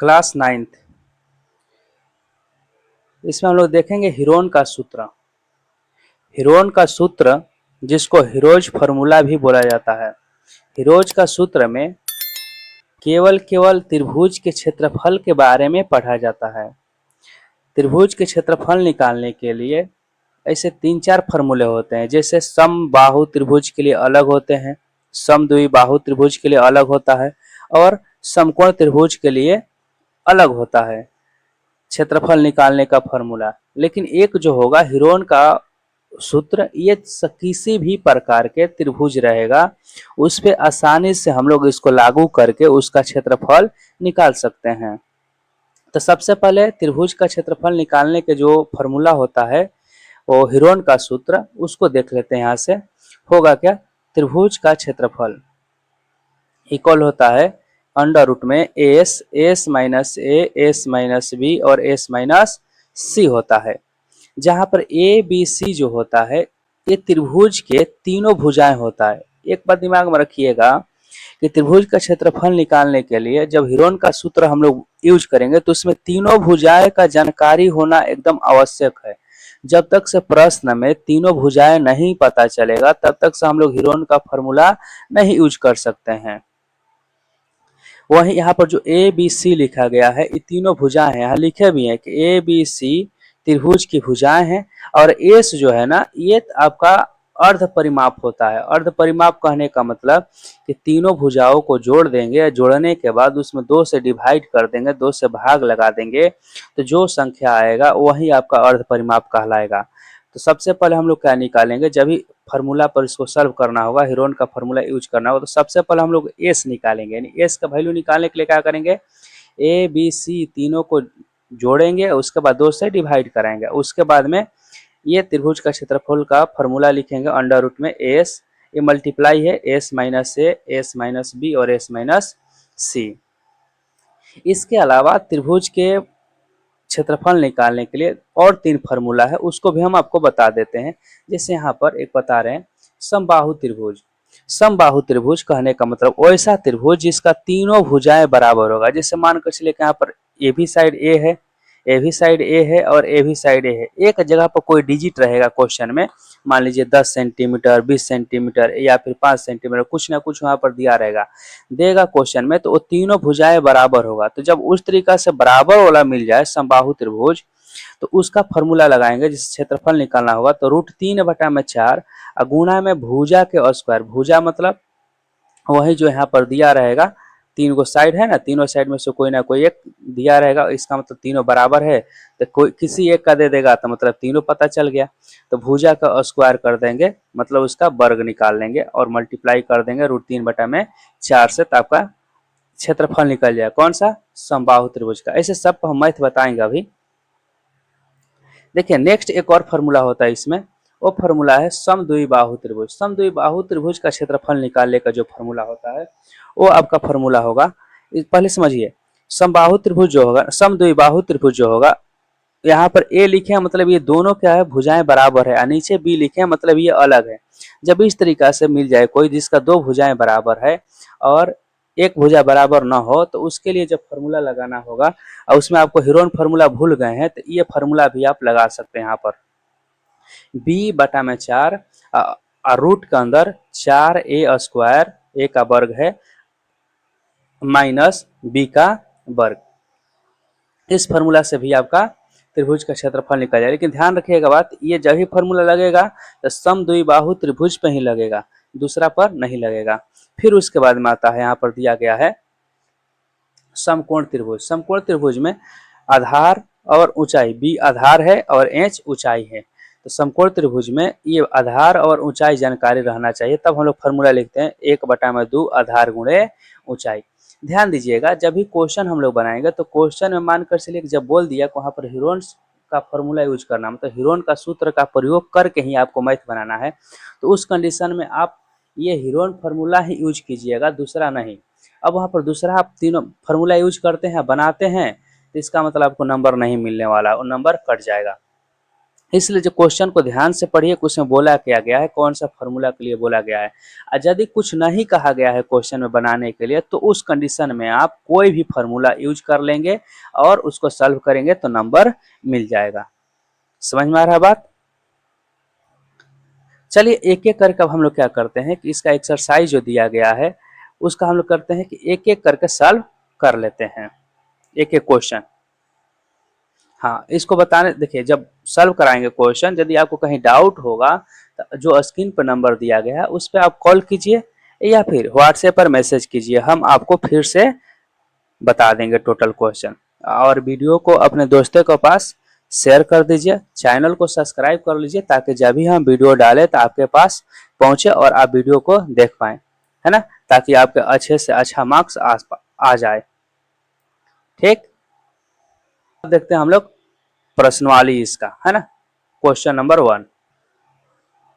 Class 9th। इसमें हम लोग देखेंगे हीरोन का सूत्र। हीरोन का सूत्र जिसको हीरोज फार्मूला भी बोला जाता है। हीरोज का सूत्र में केवल त्रिभुज के क्षेत्रफल के बारे में पढ़ा जाता है। त्रिभुज के क्षेत्रफल निकालने के लिए ऐसे 3-4 फार्मूले होते हैं। जैसे समबाहु त्रिभुज के लिए अलग होते हैं, समद्विबाहु त्रिभुज के लिए अलग होता है और समकोण त्रिभुज के लिए अलग होता है क्षेत्रफल निकालने का फार्मूला। लेकिन एक जो होगा हीरोन का सूत्र, ये किसी भी प्रकार के त्रिभुज रहेगा उस पे आसानी से हम लोग इसको लागू करके उसका क्षेत्रफल निकाल सकते हैं। तो सबसे पहले त्रिभुज का क्षेत्रफल निकालने के जो फार्मूला होता है वो हीरोन का सूत्र, उसको देख लेते हैं। यहाँ से होगा क्या, त्रिभुज का क्षेत्रफल इक्वल होता है अंडर रूट में S minus S minus B और एस माइनस सी होता है। जहां पर ए बी सी जो होता है ये त्रिभुज के तीनों भुजाएं होता है। एक बात दिमाग में रखिएगा कि त्रिभुज का क्षेत्रफल निकालने के लिए जब हीरोन का सूत्र हम लोग यूज करेंगे तो उसमें तीनों भुजाएं का जानकारी होना एकदम आवश्यक है। जब तक से प्रश्न में तीनों भुजाएं नहीं पता चलेगा तब तक से हम लोग हीरोन का फॉर्मूला नहीं यूज कर सकते हैं। वहीं यहाँ पर जो ए बी सी लिखा गया है ये तीनों भुजाएं हैं, यहाँ लिखे भी हैं कि ए बी सी त्रिभुज की भुजाएं हैं। और एस जो है ना ये आपका अर्ध परिमाप होता है। अर्ध परिमाप कहने का मतलब कि तीनों भुजाओं को जोड़ देंगे, जोड़ने के बाद उसमें 2 से डिवाइड कर देंगे, 2 से भाग लगा देंगे तो जो संख्या आएगा वही आपका अर्ध परिमाप कहलाएगा। तो सबसे पहले हम लोग क्या निकालेंगे, जब भी फार्मूला पर इसको सॉल्व करना होगा, हीरोन का फार्मूला यूज करना होगा, तो सबसे पहले हम लोग एस निकालेंगे। यानी एस का वैल्यू निकालने के लिए क्या करेंगे, ए बी सी तीनों को जोड़ेंगे, उसके बाद 2 से डिवाइड कराएंगे। उसके बाद में ये त्रिभुज का क्षेत्रफल का फार्मूला लिखेंगे अंडर रूट में एस, ये मल्टीप्लाई है S minus A, S minus B और एस माइनस सी। इसके अलावा त्रिभुज के क्षेत्रफल निकालने के लिए और 3 फार्मूला है, उसको भी हम आपको बता देते हैं। जैसे यहाँ पर एक बता रहे हैं समबाहु त्रिभुज। समबाहु त्रिभुज कहने का मतलब वैसा त्रिभुज जिसका तीनों भुजाएं बराबर होगा। जैसे मान कर चलिए यहाँ पर ए भी साइड ए है, ए भी साइड ए है और ए भी साइड ए है। एक जगह पर कोई डिजिट रहेगा क्वेश्चन में, मान लीजिए 10 सेंटीमीटर, 20 सेंटीमीटर या फिर 5 सेंटीमीटर, कुछ ना कुछ वहां पर दिया रहेगा, देगा क्वेश्चन में, तो वो तीनों भुजाएं बराबर होगा। तो जब उस तरीका से बराबर वाला मिल जाए समबाहु त्रिभुज तो उसका फॉर्मूला लगाएंगे। जिस क्षेत्रफल निकालना होगा तो √3/4 गुणा में भुजा के स्क्वायर। भुजा मतलब वही जो यहाँ पर दिया रहेगा, 3 गो साइड है ना, तीनों साइड में से कोई ना कोई एक दिया रहेगा, इसका मतलब तीनों बराबर है तो कोई किसी एक का दे देगा तो मतलब तीनों पता चल गया। तो भुजा का स्क्वायर कर देंगे, मतलब उसका वर्ग निकाल लेंगे और मल्टीप्लाई कर देंगे √3/4 से, तो आपका क्षेत्रफल निकल जाए कौन सा, समबाहु त्रिभुज का। ऐसे सब हम मैथ बताएंगे अभी। देखिए नेक्स्ट एक और फार्मूला होता है इसमें, वो फार्मूला है समद्विबाहु त्रिभुज। समद्विबाहु त्रिभुज का क्षेत्रफल निकालने का जो फार्मूला होता है वो आपका फार्मूला होगा, पहले समझिए। समबाहु त्रिभुज जो होगा, समद्विबाहु त्रिभुज जो होगा, यहाँ पर ए लिखे हैं मतलब ये दोनों क्या है, भुजाएं बराबर है, और नीचे बी लिखे हैं मतलब ये अलग है। जब इस तरीका से मिल जाए कोई जिसका 2 भुजाएं बराबर है और एक भुजा बराबर ना हो, तो उसके लिए जब फार्मूला लगाना होगा और उसमें आपको हीरोन फार्मूला भूल गए हैं तो ये फार्मूला भी आप लगा सकते हैं। यहाँ पर b/4 रूट के अंदर 4a² ए का वर्ग है माइनस बी का वर्ग। इस फार्मूला से भी आपका त्रिभुज का क्षेत्रफल निकल जाए। लेकिन ध्यान रखिएगा बात, ये जब ही फार्मूला लगेगा तो समद्विबाहु त्रिभुज पे ही लगेगा, दूसरा पर नहीं लगेगा। फिर उसके बाद में आता है, यहाँ पर दिया गया है समकोण त्रिभुज। समकोण त्रिभुज में आधार और ऊंचाई, बी आधार है और एच ऊंचाई है। तो समकोण त्रिभुज में ये आधार और ऊंचाई जानकारी रहना चाहिए, तब हम लोग फार्मूला लिखते हैं 1/2 आधार गुणे ऊंचाई। ध्यान दीजिएगा, जब भी क्वेश्चन हम लोग बनाएंगे तो क्वेश्चन में मानकर चलिए जब बोल दिया वहां पर हीरोन का फार्मूला यूज करना, मतलब हीरोन का सूत्र का प्रयोग करके ही आपको मैथ बनाना है, तो उस कंडीशन में आप ये हीरोन फार्मूला ही यूज कीजिएगा, दूसरा नहीं। अब वहां पर दूसरा आप तीनों फार्मूला यूज करते हैं, बनाते हैं, तो इसका मतलब आपको नंबर नहीं मिलने वाला, वो नंबर कट जाएगा। इसलिए जो क्वेश्चन को ध्यान से पढ़िए कि उसमें बोला क्या गया है, कौन सा फॉर्मूला के लिए बोला गया है। और यदि कुछ नहीं कहा गया है क्वेश्चन में बनाने के लिए, तो उस कंडीशन में आप कोई भी फॉर्मूला यूज कर लेंगे और उसको सॉल्व करेंगे तो नंबर मिल जाएगा। समझ में आ रहा है बात? चलिए एक एक करके अब हम लोग क्या करते हैं कि इसका एक्सरसाइज जो दिया गया है उसका हम लोग करते हैं कि एक एक करके सॉल्व कर लेते हैं, एक एक क्वेश्चन। हाँ, इसको बताने देखिए, जब सॉल्व कराएंगे क्वेश्चन, यदि आपको कहीं डाउट होगा तो जो स्क्रीन पर नंबर दिया गया है उस पर आप कॉल कीजिए या फिर व्हाट्सएप पर मैसेज कीजिए, हम आपको फिर से बता देंगे टोटल क्वेश्चन। और वीडियो को अपने दोस्तों के पास शेयर कर दीजिए, चैनल को सब्सक्राइब कर लीजिए ताकि जब भी हम वीडियो डालें तो आपके पास पहुंचे और आप वीडियो को देख पाएं, है ना, ताकि आपके अच्छे से अच्छा मार्क्स आ जाए। ठीक, देखते हैं हम लोग प्रश्नवाली इसका, है ना। क्वेश्चन नंबर 1,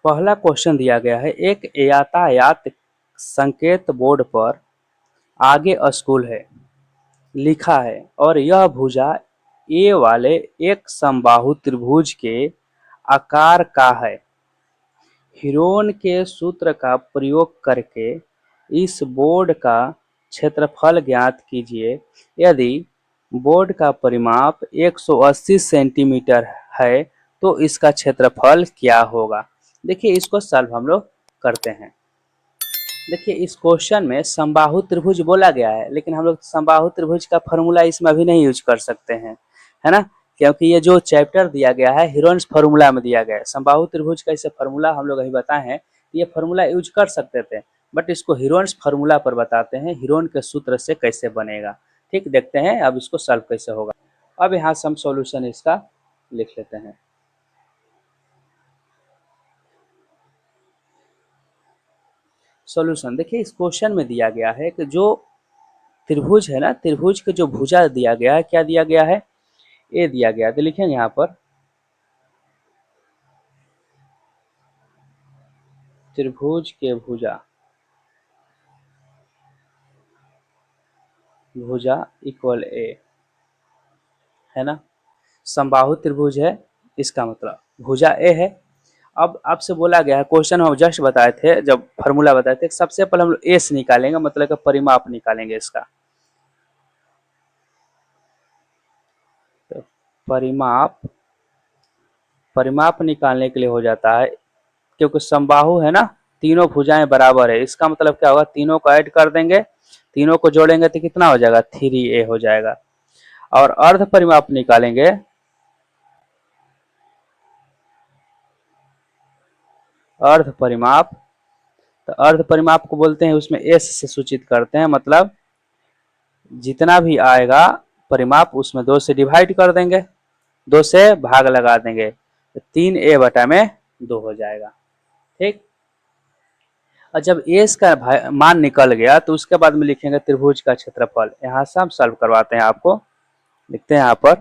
पहला क्वेश्चन दिया गया है, एक यातायात संकेत बोर्ड पर आगे स्कूल है लिखा है और यह भुजा ए वाले एक समबाहु त्रिभुज के आकार का है। हीरोन के सूत्र का प्रयोग करके इस बोर्ड का क्षेत्रफल ज्ञात कीजिए। यदि बोर्ड का परिमाप 180 सेंटीमीटर है तो इसका क्षेत्रफल क्या होगा। देखिए इसको सॉल्व हम लोग करते हैं। देखिए इस क्वेश्चन में समबाहु त्रिभुज बोला गया है, लेकिन हम लोग समबाहु त्रिभुज का फॉर्मूला इसमें अभी नहीं यूज कर सकते हैं, है ना, क्योंकि ये जो चैप्टर दिया गया है हीरोन्स फार्मूला में दिया गया है। समबाहु त्रिभुज का इसे फार्मूला हम लोग अभी बताए हैं, ये फार्मूला यूज कर सकते थे, बट इसको हीरोन्स फार्मूला पर बताते हैं, हीरोन के सूत्र से कैसे बनेगा। ठीक, देखते हैं अब इसको सॉल्व कैसे होगा। अब यहाँ से हम सॉल्यूशन इसका लिख लेते हैं। सॉल्यूशन देखिए इस क्वेश्चन में दिया गया है कि जो त्रिभुज है ना, त्रिभुज के जो भुजा दिया गया है, क्या दिया गया है, ए दिया गया है। तो लिखेंगे यहाँ पर त्रिभुज के भुजा, भुजा इक्वल ए, है ना। समबाहु त्रिभुज है, इसका मतलब भुजा ए है। अब आपसे बोला गया है, क्वेश्चन हम जस्ट बताए थे, जब फार्मूला बताए थे, सबसे पहले हम लोग ए से निकालेंगे, मतलब कि परिमाप निकालेंगे इसका। तो परिमाप, परिमाप निकालने के लिए हो जाता है, क्योंकि समबाहु है ना, तीनों भुजाएं बराबर है, इसका मतलब क्या होगा, तीनों को ऐड कर देंगे, तीनों को जोड़ेंगे तो कितना हो जाएगा, 3a हो जाएगा। और अर्ध परिमाप निकालेंगे, अर्ध परिमाप, तो अर्ध परिमाप को बोलते हैं, उसमें एस से सूचित करते हैं, मतलब जितना भी आएगा परिमाप उसमें 2 से डिवाइड कर देंगे, 2 से भाग लगा देंगे, तो 3a बटा में 2 हो जाएगा। ठीक, और जब एस का मान निकल गया तो उसके बाद में लिखेंगे त्रिभुज का क्षेत्रफल। यहाँ से हम सॉल्व करवाते हैं आपको, लिखते हैं यहाँ पर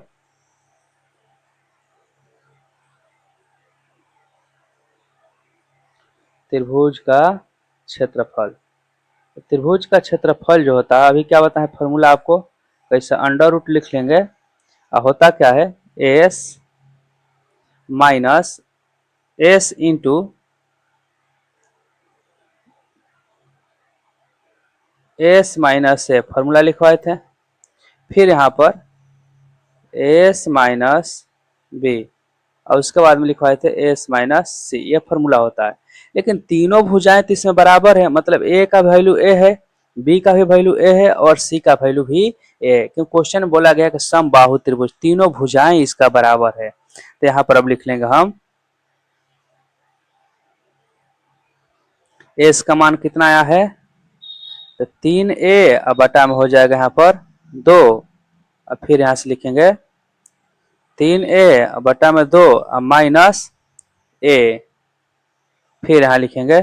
त्रिभुज का क्षेत्रफल। त्रिभुज का क्षेत्रफल जो होता है, अभी क्या बताएं फॉर्मूला आपको, कैसे अंडर रूट लिख लेंगे, और होता क्या है, S minus S into S minus A, formula लिखवाए थे, फिर यहाँ पर एस माइनस बी, और उसके बाद में लिखवाए थे एस माइनस सी, ये फॉर्मूला होता है। लेकिन तीनों भुजाएं तो इसमें बराबर है, मतलब ए का वैल्यू ए है, बी का भी वैल्यू ए है और सी का वैल्यू भी ए, क्योंकि क्वेश्चन में बोला गया कि समबाहु त्रिभुज, तीनों भुजाएं इसका बराबर है। तो यहाँ पर अब लिख लेंगे हम एस का मान कितना आया है, तो 3a, अब बटा में हो जाएगा यहाँ पर 2, अब फिर यहाँ से लिखेंगे 3a बटा में 2 अब माइनस ए, फिर यहाँ लिखेंगे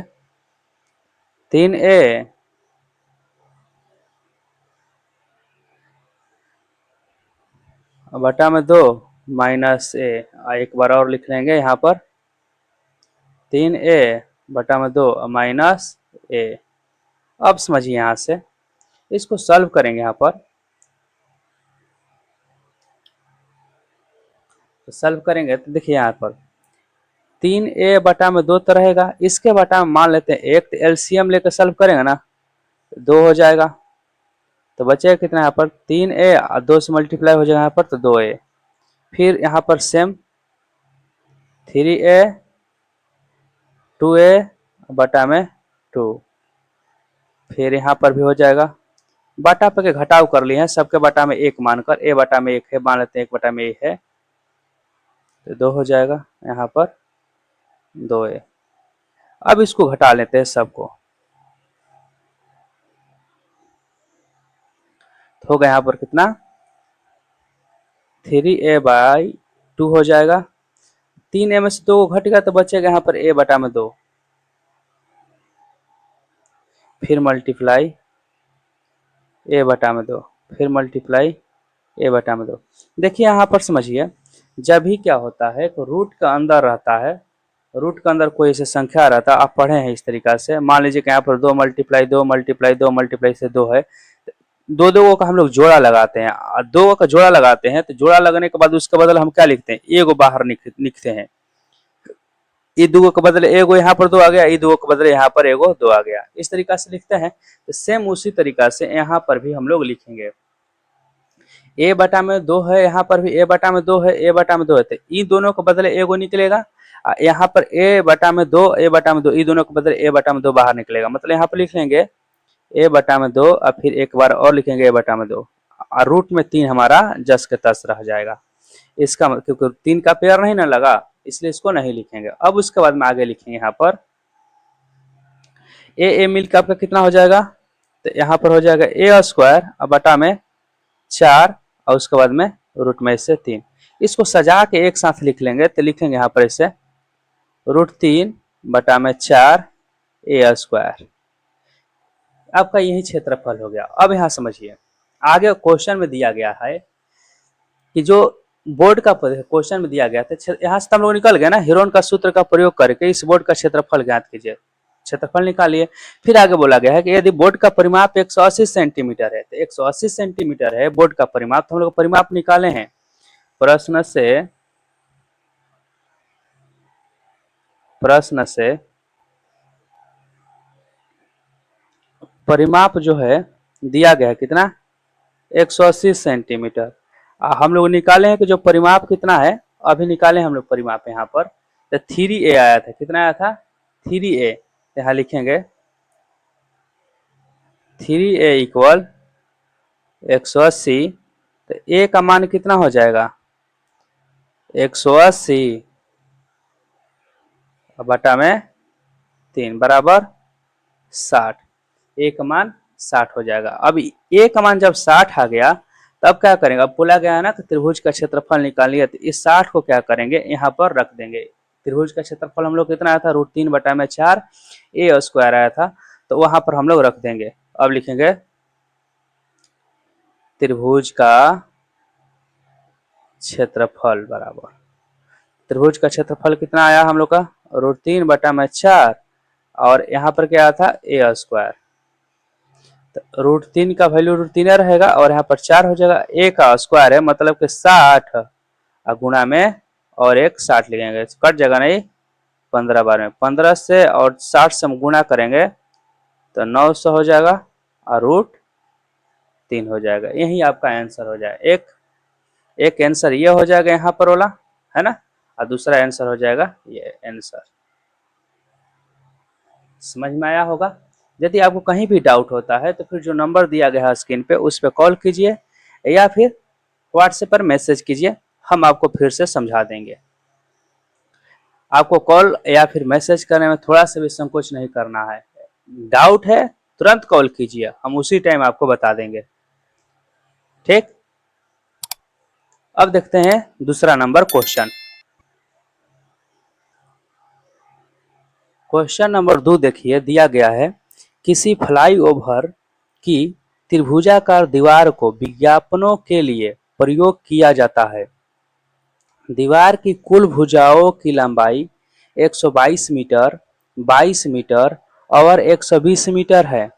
3a बटा में 2 माइनस ए, एक बार और लिख लेंगे यहाँ पर 3a बटा में 2 माइनस ए। अब समझिए यहाँ से इसको सॉल्व करेंगे, यहाँ पर तो सॉल्व करेंगे तो देखिए यहाँ पर 3a/2 तो रहेगा, इसके बटा में मान लेते हैं 1, तो एलसीएम लेकर सॉल्व करेंगे ना 2 हो जाएगा, तो बचेगा कितना यहाँ पर 3a और 2 से मल्टीप्लाई हो जाएगा यहाँ पर तो 2a। फिर यहाँ पर सेम 3a 2a बटा में 2, फिर यहाँ पर भी हो जाएगा, बटा पे के घटाव कर लिए हैं, सबके बटा में 1 मानकर, a बटा में 1 है मान लेते हैं, 1 बटा में a है तो 2 हो जाएगा यहाँ पर 2a। अब इसको घटा लेते हैं सबको, तो होगा यहाँ पर कितना 3a/2 हो जाएगा, 3a में से 2 घटेगा तो बचेगा यहाँ पर a बटा में 2, फिर मल्टीप्लाई a बटा में 2, फिर मल्टीप्लाई a बटा में 2। देखिए यहाँ पर समझिए, जब भी क्या होता है तो रूट का अंदर रहता है, रूट के अंदर कोई ऐसे संख्या रहता है, आप पढ़े हैं इस तरीका से, मान लीजिए कि यहाँ पर 2 मल्टीप्लाई 2 मल्टीप्लाई 2 मल्टीप्लाई से 2 है, दो दो का हम लोग जोड़ा लगाते हैं, और 2 का जोड़ा लगाते हैं तो जोड़ा लगने के बाद उसके बदले हम क्या लिखते हैं, एगो बाहर लिखते हैं, ये 2 के बदले एगो यहाँ पर 2 आ गया, ये 2 के बदले यहाँ पर एगो 2 आ गया, इस तरीका से लिखते हैं। तो सेम उसी तरीका से यहाँ पर भी हम लोग लिखेंगे, a बटा में 2 है, यहाँ पर भी a बटा में 2 है, a बटा में 2 है, तो इन दोनों के बदले एगो निकलेगा, यहाँ पर a बटा में 2 a बटा में 2, इन दोनों के बदले a बटा में 2 बाहर निकलेगा, मतलब यहाँ पर लिख लेंगे a बटा में 2 और फिर एक बार और लिखेंगे a बटा में 2, और रूट में 3 हमारा जस के तस रह जाएगा, इसका क्योंकि 3 का पेयर नहीं ना लगा इसलिए इसको नहीं लिखेंगे। अब उसके बाद में आगे लिखेंगे यहाँ पर a मिलकर आपका कितना हो जाएगा, तो यहाँ पर हो जाएगा a² और बटा में 4 और उसके बाद में रूट में से 3, इसको सजा के एक साथ लिख लेंगे, तो लिखेंगे यहाँ पर इसे √3 बटा में 4 a²। आपका यही क्षेत्रफल हो गया। अब यहाँ समझिए, आगे क्वेश्चन में दिया गया है कि जो बोर्ड का क्वेश्चन में दिया गया था, यहाँ से हम लोग निकल गए ना, हीरोन का सूत्र का प्रयोग करके इस बोर्ड का क्षेत्रफल ज्ञात कीजिए, क्षेत्रफल निकालिए। फिर आगे बोला गया है कि यदि बोर्ड का परिमाप 180 सेंटीमीटर है, तो 180 सेंटीमीटर है बोर्ड का परिमाप, तो हम लोग परिमाप निकाले हैं, प्रश्न से परिमाप जो है दिया गया है कितना 180 सेंटीमीटर, हम लोग निकाले हैं कि जो परिमाप कितना है, अभी निकाले हम लोग परिमाप यहाँ पर, तो 3a आया था, कितना आया था 3a, यहाँ लिखेंगे 3a इक्वल 180, तो a का मान कितना हो जाएगा 180 बटा में 3 बराबर 60, a का मान 60 हो जाएगा। अब a का मान जब 60 आ गया तब क्या करेंगे, अब बोला गया है ना कि त्रिभुज का क्षेत्रफल निकालिए, तो इस 60 को क्या करेंगे यहाँ पर रख देंगे। त्रिभुज का क्षेत्रफल हम लोग कितना आया था √3 बटा में 4 a² आया था, तो वहां पर हम लोग रख देंगे। अब लिखेंगे त्रिभुज का क्षेत्रफल बराबर, त्रिभुज का क्षेत्रफल कितना आया हम लोग का √3 बटा में 4 और यहाँ पर क्या आया था a², तो √3 का वैल्यू √3 रहेगा और यहाँ पर 4 हो जाएगा, a का स्क्वायर है मतलब कि 60 गुणा में और एक 60 लिखेंगे, कट जाएगा नहीं 15 बार में, 15 से और 60 से हम गुणा करेंगे तो 900 हो जाएगा और √3 हो जाएगा। यही आपका आंसर हो जाएगा। एक आंसर ये हो जाएगा यहाँ पर वाला है ना, और दूसरा आंसर हो जाएगा ये आंसर। समझ में आया होगा। यदि आपको कहीं भी डाउट होता है तो फिर जो नंबर दिया गया है स्क्रीन पे उस पर कॉल कीजिए या फिर व्हाट्सएप पर मैसेज कीजिए, हम आपको फिर से समझा देंगे। आपको कॉल या फिर मैसेज करने में थोड़ा सा भी संकोच नहीं करना है, डाउट है तुरंत कॉल कीजिए, हम उसी टाइम आपको बता देंगे। ठीक, अब देखते हैं दूसरा नंबर क्वेश्चन। क्वेश्चन नंबर 2 देखिए, दिया गया है किसी फ्लाईओवर की त्रिभुजाकार दीवार को विज्ञापनों के लिए प्रयोग किया जाता है। दीवार की कुल भुजाओं की लंबाई 122 मीटर, 22 मीटर और 120 मीटर है।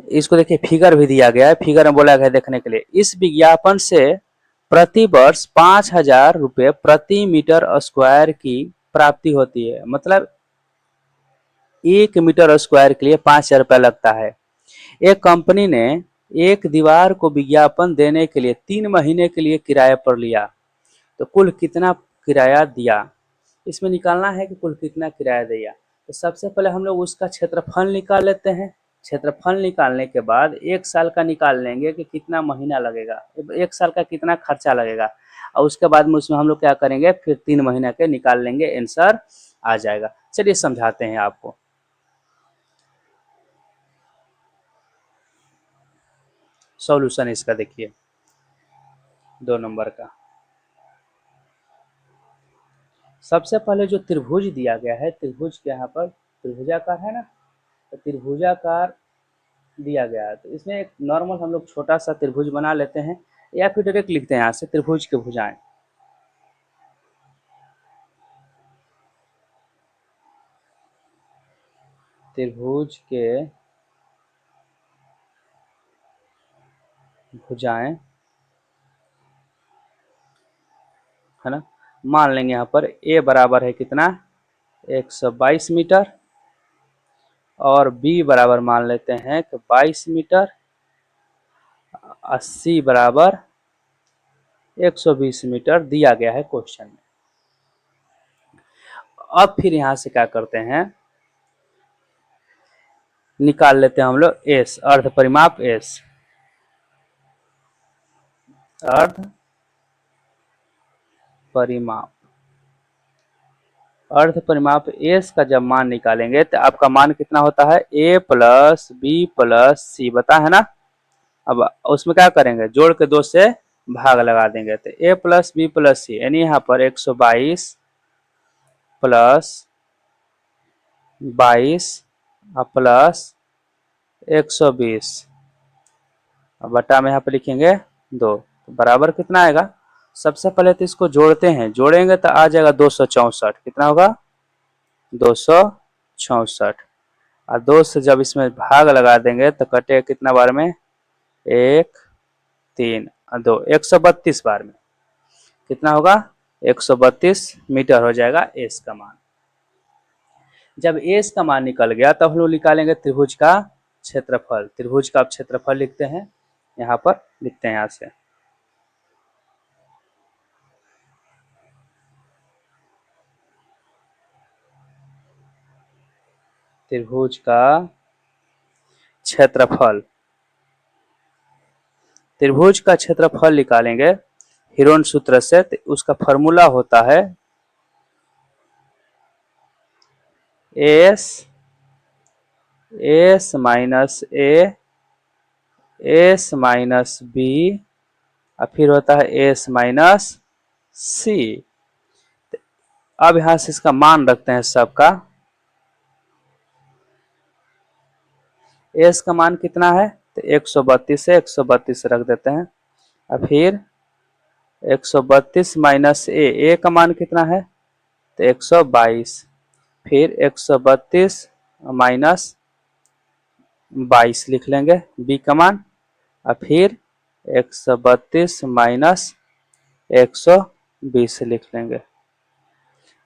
इसको देखिए फिगर भी दिया गया है, फिगर में बोला गया है देखने के लिए। इस विज्ञापन से प्रति वर्ष 5,000 रुपये प्रति मीटर स्क्वायर की प्राप्ति होती है। मतलब 1 मीटर स्क्वायर के लिए 5,000 रुपया लगता है। एक कंपनी ने एक दीवार को विज्ञापन देने के लिए 3 महीने के लिए किराए पर लिया, तो कुल कितना किराया दिया? इसमें निकालना है कि कुल कितना किराया दिया। तो सबसे पहले हम लोग उसका क्षेत्रफल निकाल लेते हैं। क्षेत्रफल निकालने के बाद 1 साल का निकाल लेंगे कि कितना महीना लगेगा, 1 साल का कितना खर्चा लगेगा, और उसके बाद में उसमें हम लोग क्या करेंगे, फिर 3 महीने के निकाल लेंगे, आंसर आ जाएगा। चलिए समझाते हैं आपको। सॉल्यूशन इसका देखिए 2 नंबर का। सबसे पहले जो त्रिभुज दिया गया है, त्रिभुज के यहाँ पर त्रिभुजाकार है ना, तो त्रिभुजाकार दिया गया है, तो इसमें एक नॉर्मल हम लोग छोटा सा त्रिभुज बना लेते हैं, या फिर डायरेक्ट लिखते हैं यहाँ से त्रिभुज की भुजाएं। त्रिभुज के भुजाएं है ना। मान लेंगे यहाँ पर a बराबर है कितना, 122 मीटर, और b बराबर मान लेते हैं कि 22 मीटर, 80 बराबर 120 मीटर दिया गया है क्वेश्चन में। अब फिर यहाँ से क्या करते हैं, निकाल लेते हैं हम लोग s, अर्ध परिमाप s, अर्ध परिमाप, अर्ध परिमाप s का जब मान निकालेंगे तो आपका मान कितना होता है, a प्लस बी प्लस सी, बता है ना। अब उसमें क्या करेंगे, जोड़ के 2 से भाग लगा देंगे, तो a प्लस बी प्लस सी, यानी यहाँ पर 122 प्लस 22 प्लस 120, बटा में यहाँ पर लिखेंगे 2, तो बराबर कितना आएगा। सबसे पहले तो इसको जोड़ते हैं, जोड़ेंगे तो आ जाएगा 264, कितना होगा 264, और 2 से जब इसमें भाग लगा देंगे तो कटेगा कितना बार में, 1 3 और 2, 132 बार में कितना होगा, 132 मीटर हो जाएगा एस का मान। जब एस का मान निकल गया तब हम लोग निकालेंगे त्रिभुज का क्षेत्रफल। त्रिभुज का क्षेत्रफल लिखते हैं, यहाँ पर लिखते हैं यहाँ से, त्रिभुज का क्षेत्रफल। त्रिभुज का क्षेत्रफल निकालेंगे हीरोन सूत्र से, तो उसका फॉर्मूला होता है S minus A, S minus B, और फिर होता है एस माइनस सी। अब यहां से इसका मान रखते हैं सबका। एस का मान कितना है, तो 132 है, 132 रख देते हैं, और फिर 132 माइनस ए का मान कितना है, तो 122, फिर 132 माइनस 22 लिख लेंगे बी का मान, और फिर 132 माइनस 120 लिख लेंगे।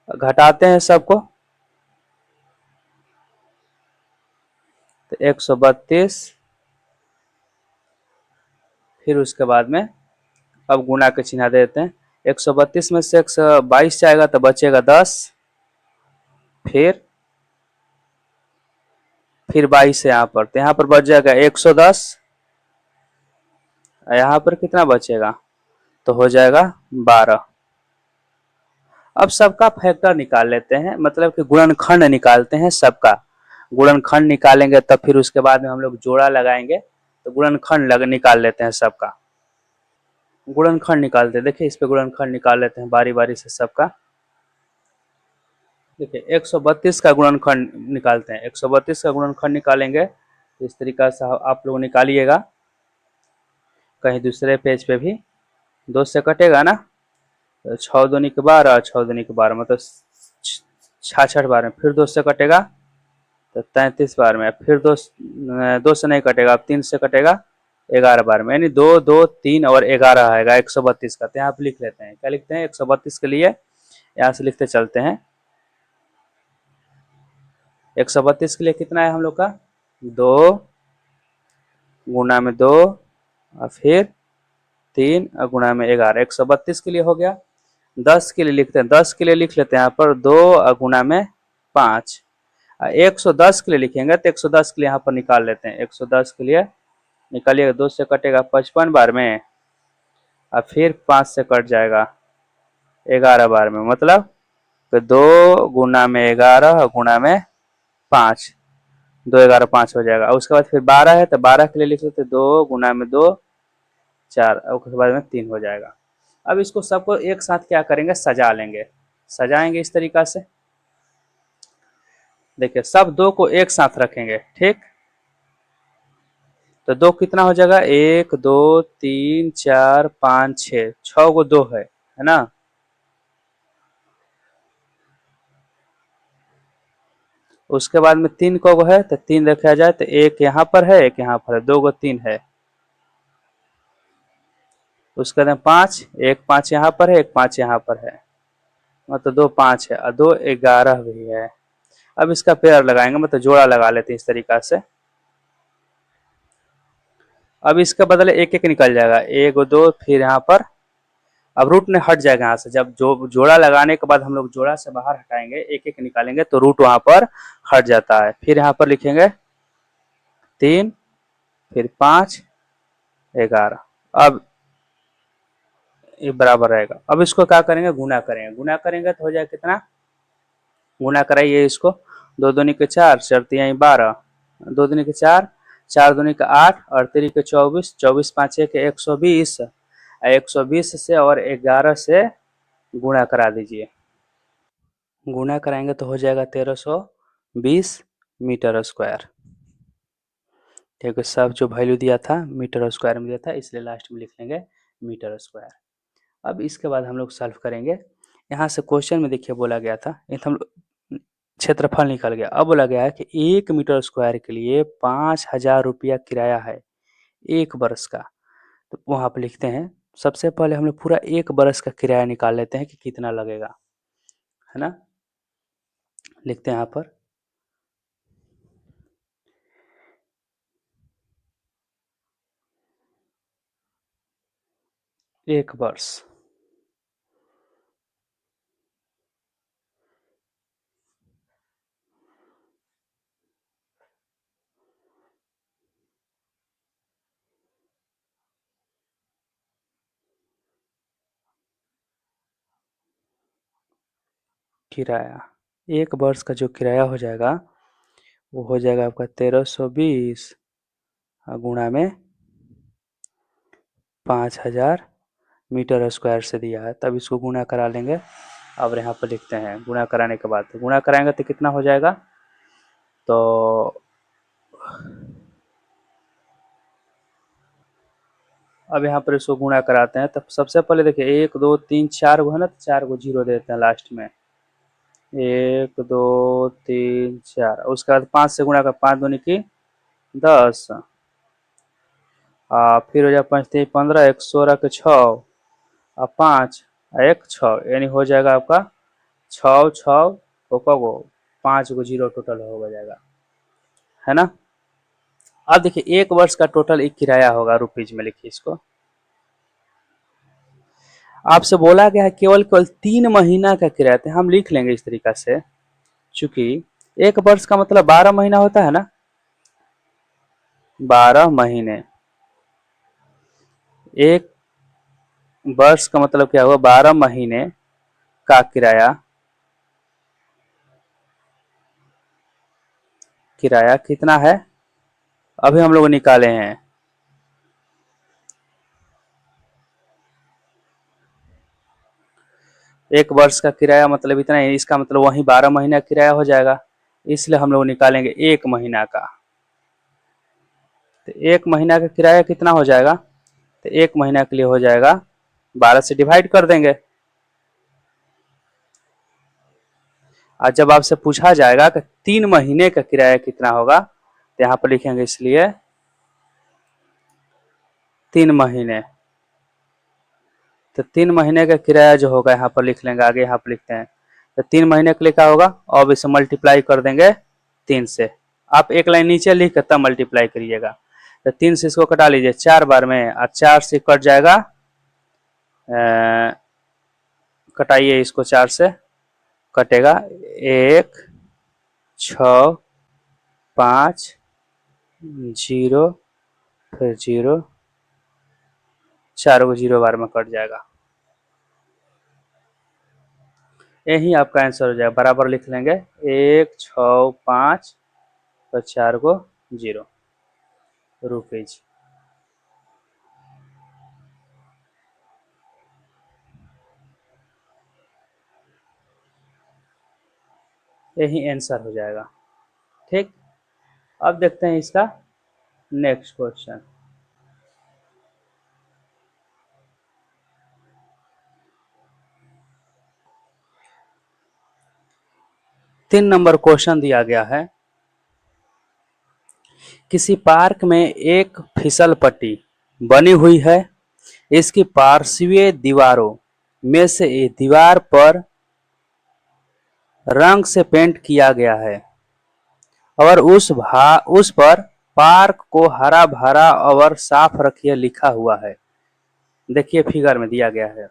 घटाते हैं सबको, तो 132, फिर उसके बाद में अब गुणा के चिन्ह दे देते हैं। 132 में से 122 जाएगा तो बचेगा 10, फिर 22 है यहाँ पर, तो यहाँ पर बच जाएगा 110, यहाँ पर कितना बचेगा, तो हो जाएगा 12। अब सबका फैक्टर निकाल लेते हैं, मतलब कि गुणनखंड निकालते हैं सबका। गुणनखंड निकालेंगे तब फिर उसके बाद में हम लोग जोड़ा लगाएंगे, तो गुणनखंड निकाल लेते हैं सबका। गुणनखंड निकालते हैं, देखिए इस पे गुणनखंड निकाल लेते हैं बारी बारी से सबका। देखिए 132 का गुणनखंड निकालते हैं, 132 का गुणनखंड निकालेंगे इस तरीका से आप लोग निकालिएगा, कहीं दूसरे पेज पे भी 2 से कटेगा ना, तो 6 दूनी के 12, 6 दूनी के 12 मतलब 66 बार में, फिर 2 से कटेगा तो 33 बार में, फिर 2 से नहीं कटेगा, अब 3 से कटेगा 11 बार में, यानी 2 2 3 और 11 आएगा 132 का। तो यहाँ पे लिख लेते हैं, क्या लिखते हैं 132 के लिए यहाँ से लिखते चलते हैं। 132 के लिए कितना है हम लोग का, 2 गुना में 2 और फिर 3 और गुना में 11, 132 के लिए हो गया। 10 के लिए लिखते हैं, 10 के लिए लिख लेते हैं यहाँ पर 2 और गुना में 5। 110 के लिए लिखेंगे तो 110 के लिए यहाँ पर निकाल लेते हैं। 110 के लिए निकालिएगा, 2 से कटेगा 55 बार में और फिर 5 से कट जाएगा 11 बार में, मतलब तो 2 गुना में 11 गुना में 5, 2 11 5 हो जाएगा। उसके बाद फिर 12 है तो 12 के लिए लिख लेते 2 गुना में 2 4, उसके बाद में 3 हो जाएगा। अब इसको सबको एक साथ क्या करेंगे, सजा लेंगे, सजाएंगे इस तरीका से। देखिए सब 2 को एक साथ रखेंगे, ठीक। तो 2 कितना हो जाएगा, 1 2 3 4 5 6, 6 को 2 है ना। उसके बाद में 3 को है तो 3 देखा जाए तो एक यहाँ पर है, एक यहाँ पर है, 2 को 3 है। उसके बाद 5, एक 5 यहाँ पर है, एक 5 यहाँ पर है, मतलब 2 5 है और 2 11 भी है। अब इसका पेयर लगाएंगे, मतलब जोड़ा लगा लेते हैं इस तरीका से। अब इसके बदले एक एक निकल जाएगा, 1 2, फिर यहाँ पर अब रूट में हट जाएगा यहाँ से। जब जो जोड़ा लगाने के बाद हम लोग जोड़ा से बाहर हटाएंगे, एक एक निकालेंगे तो रूट वहां पर हट जाता है। फिर यहाँ पर लिखेंगे 3, फिर 5 11, अब ये बराबर रहेगा। अब इसको क्या करेंगे, गुना करेंगे, गुना करेंगे तो हो जाएगा कितना, गुना कराइए इसको, 2 दूनी के 4, 4 तिहाई 12, 2 दूनी के 4, 4 दूनी के 8 और 3 के 24, 24 5 के 120, 120 से और 11 से गुणा करा दीजिए। गुणा कराएंगे तो हो जाएगा 1320 मीटर स्क्वायर। ठीक है, सब जो वैल्यू दिया था मीटर स्क्वायर में दिया था, इसलिए लास्ट में लिख लेंगे मीटर स्क्वायर। अब इसके बाद हम लोग सॉल्व करेंगे। यहाँ से क्वेश्चन में देखिए बोला गया था, हम लोग क्षेत्रफल निकल गया। अब बोला गया है कि 1 मीटर स्क्वायर के लिए 5000 रुपया किराया है 1 वर्ष का। तो वहाँ पर लिखते हैं, सबसे पहले हम लोग पूरा 1 वर्ष का किराया निकाल लेते हैं कि कितना लगेगा, है ना। लिखते हैं यहाँ पर 1 वर्ष, किराया 1 वर्ष का जो किराया हो जाएगा वो हो जाएगा आपका 1320 गुणा में 5000 मीटर स्क्वायर से दिया है, तब इसको गुणा करा लेंगे। अब यहाँ पर लिखते हैं गुणा कराने के बाद, गुणा कराएंगे तो कितना हो जाएगा, तो अब यहाँ पर इसको गुणा कराते हैं। तब सबसे पहले देखिए 1 2 3 4 गो है ना, तो 4 को जीरो देते हैं लास्ट में, 1 2 3 4। उसके बाद 5 से गुणा कर, 5 दूनी की 10, फिर हो जाए 5 3 15, 1 16 के 6 और 5 1 6, यानी हो जाएगा आपका 6 6 को 5 को जीरो टोटल हो जाएगा, है ना। अब देखिए 1 वर्ष का टोटल एक किराया होगा रुपीज में, लिखिए इसको। आपसे बोला गया है केवल केवल 3 महीना का किराया, तो हम लिख लेंगे इस तरीका से, चूंकि 1 वर्ष का मतलब 12 महीना होता है ना, 12 महीने, 1 वर्ष का मतलब क्या हुआ, 12 महीने का किराया, किराया कितना है अभी हम लोग निकाले हैं, एक वर्ष का किराया मतलब इतना ही, इसका मतलब वही 12 महीना किराया हो जाएगा, इसलिए हम लोग निकालेंगे 1 महीना का। तो 1 महीना का किराया कितना हो जाएगा, तो 1 महीना के लिए हो जाएगा 12 से डिवाइड कर देंगे। और जब आपसे पूछा जाएगा कि 3 महीने का किराया कितना होगा, तो यहाँ पर लिखेंगे, इसलिए 3 महीने, तो 3 महीने का किराया जो होगा यहाँ पर लिख लेंगे, आगे यहाँ पर लिखते हैं। तो 3 महीने के लिए क्या होगा, अब इसे मल्टीप्लाई कर देंगे 3 से। आप एक लाइन नीचे लिख कर तब मल्टीप्लाई करिएगा। तो 3 से इसको कटा लीजिए 4 बार में, और 4 से कट जाएगा, कटाइए इसको, 4 से कटेगा 1 6 5 0 फिर 0, 4 को 0 बार में कट जाएगा। यही आपका आंसर हो जाएगा, बराबर लिख लेंगे 1 6 5 और 4 को 0 रुपीज। यही आंसर हो जाएगा। ठीक, अब देखते हैं इसका नेक्स्ट क्वेश्चन। तीन नंबर क्वेश्चन दिया गया है, किसी पार्क में एक फिसल पट्टी बनी हुई है, इसकी पार्श्वीय दीवारों में से एक दीवार पर रंग से पेंट किया गया है और उस पर पार्क को हरा भरा और साफ रखिए लिखा हुआ है। देखिए फिगर में दिया गया है।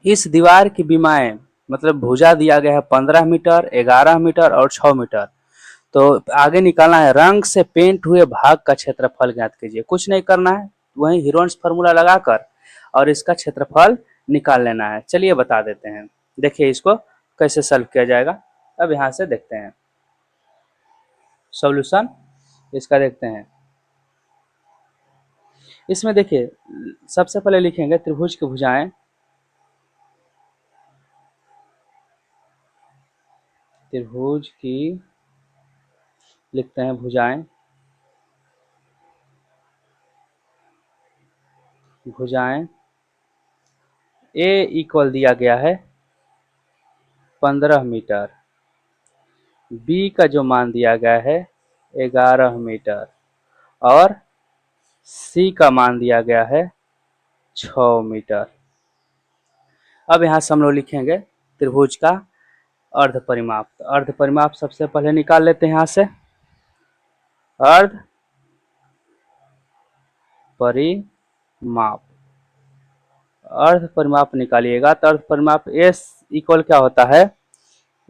इस दीवार की बीमाएं मतलब भुजा दिया गया है 15 मीटर, 11 मीटर और 6 मीटर। तो आगे निकालना है, रंग से पेंट हुए भाग का क्षेत्रफल ज्ञात कीजिए। कुछ नहीं करना है, वहीं हीरोन्स फार्मूला लगाकर और इसका क्षेत्रफल निकाल लेना है। चलिए बता देते हैं, देखिए इसको कैसे सॉल्व किया जाएगा। अब यहाँ से देखते हैं सॉल्यूशन इसका, देखते हैं। इसमें देखिए सबसे पहले लिखेंगे त्रिभुज की भुजाएं, त्रिभुज की लिखते हैं भुजाएं, भुजाएं ए इक्वल दिया गया है 15 मीटर, बी का जो मान दिया गया है 11 मीटर और सी का मान दिया गया है 6 मीटर। अब यहाँ से हम लोग लिखेंगे त्रिभुज का अर्ध परिमाप। तो अर्ध परिमाप सबसे पहले निकाल लेते हैं यहाँ से। अर्ध परिमाप, अर्ध परिमाप निकालिएगा तो अर्ध परिमाप एस इक्वल क्या होता है,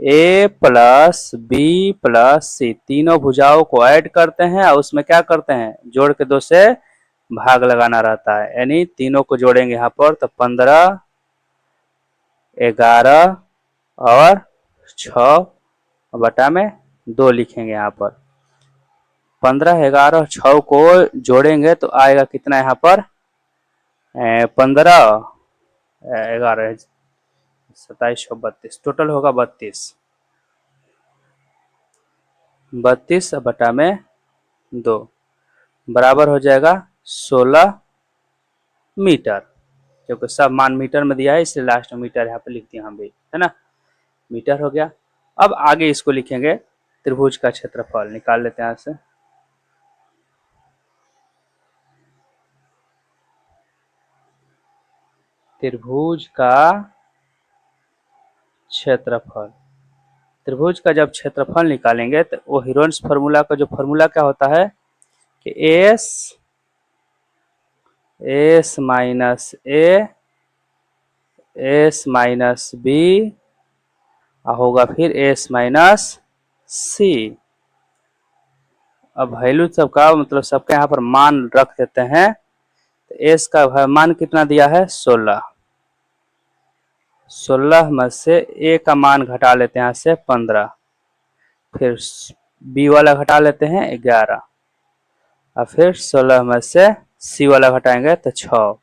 ए प्लस बी प्लस सी। तीनों भुजाओं को ऐड करते हैं और उसमें क्या करते हैं, जोड़ के 2 से भाग लगाना रहता है, यानी तीनों को जोड़ेंगे यहाँ पर तो 15 11 और 6 बटा में 2 लिखेंगे। यहाँ पर 15 11 6 को जोड़ेंगे तो आएगा कितना यहाँ पर 15 11 27 32, टोटल होगा 32, 32 बटा में 2 बराबर हो जाएगा 16 मीटर। क्योंकि सब मान मीटर में दिया है इसलिए लास्ट में मीटर यहाँ पे लिख दिया हम भी, है ना। मीटर हो गया। अब आगे इसको लिखेंगे त्रिभुज का क्षेत्रफल, निकाल लेते हैं यहाँ से। त्रिभुज का क्षेत्रफल, त्रिभुज का जब क्षेत्रफल निकालेंगे तो वो हीरोन्स फार्मूला का जो फार्मूला क्या होता है कि S minus A S minus B होगा फिर एस माइनस सी। अब वैल्यू सबका मतलब सबके यहाँ पर मान रख देते हैं। तो एस का मान कितना दिया है 16, 16 में से ए का मान घटा लेते हैं यहाँ से 15, फिर बी वाला घटा लेते हैं 11 और फिर 16 में से सी वाला घटाएंगे तो 6।